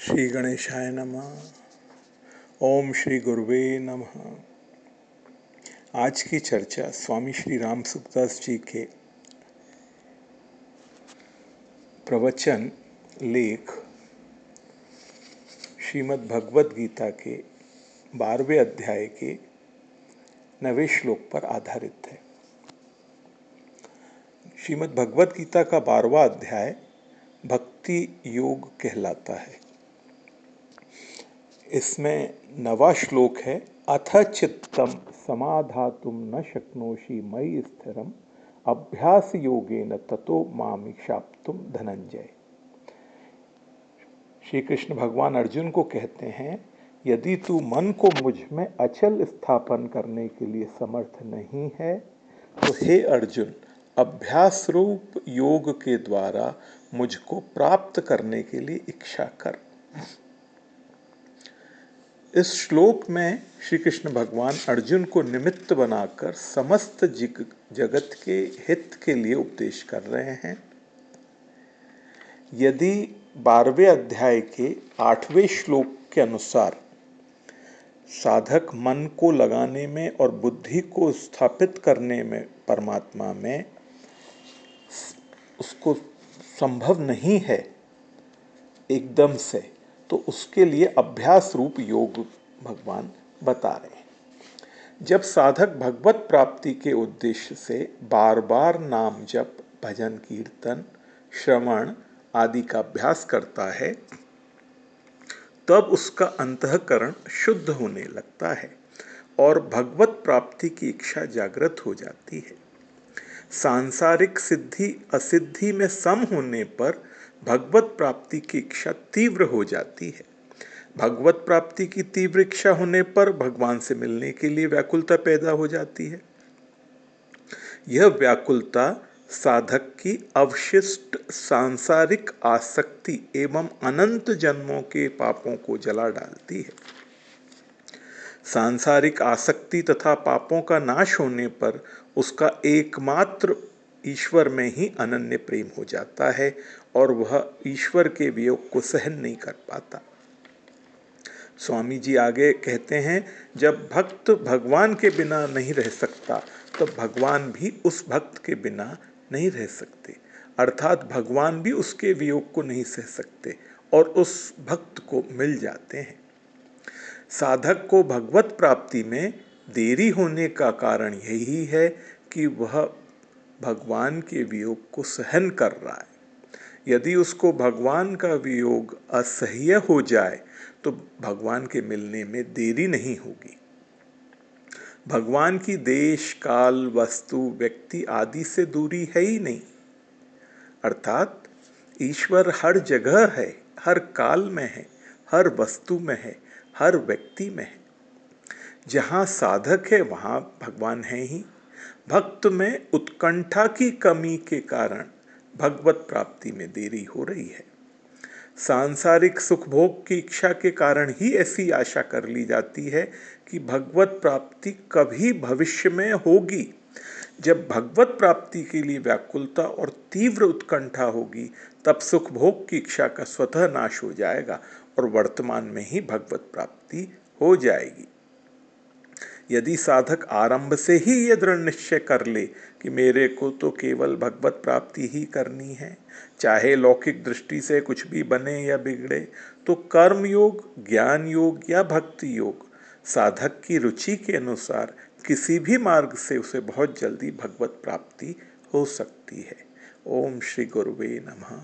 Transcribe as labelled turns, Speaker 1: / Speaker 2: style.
Speaker 1: श्री गणेशाय नमः। ओम श्री गुरुवे नमः। आज की चर्चा स्वामी श्री राम सुखदास जी के प्रवचन लेख श्रीमद् भगवद गीता के 12वें अध्याय के 9वें श्लोक पर आधारित है। श्रीमद् भगवद गीता का 12वां अध्याय भक्ति योग कहलाता है। इसमें 9वां श्लोक है, अथ चित्तम समाधातुम न शक्नोषि मयि स्थिरम अभ्यास योगेन ततो मामिक्षाप्तुम धनंजय। श्री कृष्ण भगवान अर्जुन को कहते हैं, यदि तू मन को मुझ में अचल स्थापन करने के लिए समर्थ नहीं है तो हे अर्जुन, अभ्यास रूप योग के द्वारा मुझको प्राप्त करने के लिए इच्छा कर। इस श्लोक में श्री कृष्ण भगवान अर्जुन को निमित्त बनाकर समस्त जगत के हित के लिए उपदेश कर रहे हैं। यदि 12वें अध्याय के 8वें श्लोक के अनुसार साधक मन को लगाने में और बुद्धि को स्थापित करने में परमात्मा में उसको संभव नहीं है एकदम से, तो उसके लिए अभ्यास रूप योग भगवान बता रहे हैं। जब साधक भगवत प्राप्ति के उद्देश्य से बार बार नाम जप, भजन, कीर्तन, श्रवण आदि का अभ्यास करता है, तब उसका अंतःकरण शुद्ध होने लगता है और भगवत प्राप्ति की इच्छा जागृत हो जाती है। सांसारिक सिद्धि असिद्धि में सम होने पर भगवत प्राप्ति की इच्छा तीव्र हो जाती है। भगवत प्राप्ति की तीव्र इच्छा होने पर भगवान से मिलने के लिए व्याकुलता पैदा हो जाती है। यह व्याकुलता साधक की अवशिष्ट सांसारिक आसक्ति एवं अनंत जन्मों के पापों को जला डालती है। सांसारिक आसक्ति तथा पापों का नाश होने पर उसका एकमात्र ईश्वर में ही अनन्य प्रेम हो जाता है और वह ईश्वर के वियोग को सहन नहीं कर पाता। स्वामी जी आगे कहते हैं, जब भक्त भगवान के बिना नहीं रह सकता तो भगवान भी उस भक्त के बिना नहीं रह सकते, अर्थात भगवान भी उसके वियोग को नहीं सह सकते और उस भक्त को मिल जाते हैं। साधक को भगवत प्राप्ति में देरी होने का कारण यही है कि वह भगवान के वियोग को सहन कर रहा है। यदि उसको भगवान का वियोग असह्य हो जाए तो भगवान के मिलने में देरी नहीं होगी। भगवान की देश, काल, वस्तु, व्यक्ति आदि से दूरी है ही नहीं, अर्थात ईश्वर हर जगह है, हर काल में है, हर वस्तु में है, हर व्यक्ति में है। जहाँ साधक है वहाँ भगवान है ही। भक्त में उत्कंठा की कमी के कारण भगवत प्राप्ति में देरी हो रही है। सांसारिक सुख भोग की इच्छा के कारण ही ऐसी आशा कर ली जाती है कि भगवत प्राप्ति कभी भविष्य में होगी। जब भगवत प्राप्ति के लिए व्याकुलता और तीव्र उत्कंठा होगी, तब सुख भोग की इच्छा का स्वतः नाश हो जाएगा और वर्तमान में ही भगवत प्राप्ति हो जाएगी। यदि साधक आरंभ से ही यह दृढ़ निश्चय कर ले कि मेरे को तो केवल भगवत प्राप्ति ही करनी है, चाहे लौकिक दृष्टि से कुछ भी बने या बिगड़े, तो कर्म योग, ज्ञान योग या भक्ति योग साधक की रुचि के अनुसार किसी भी मार्ग से उसे बहुत जल्दी भगवत प्राप्ति हो सकती है। ओम श्री गुरुवे नमः।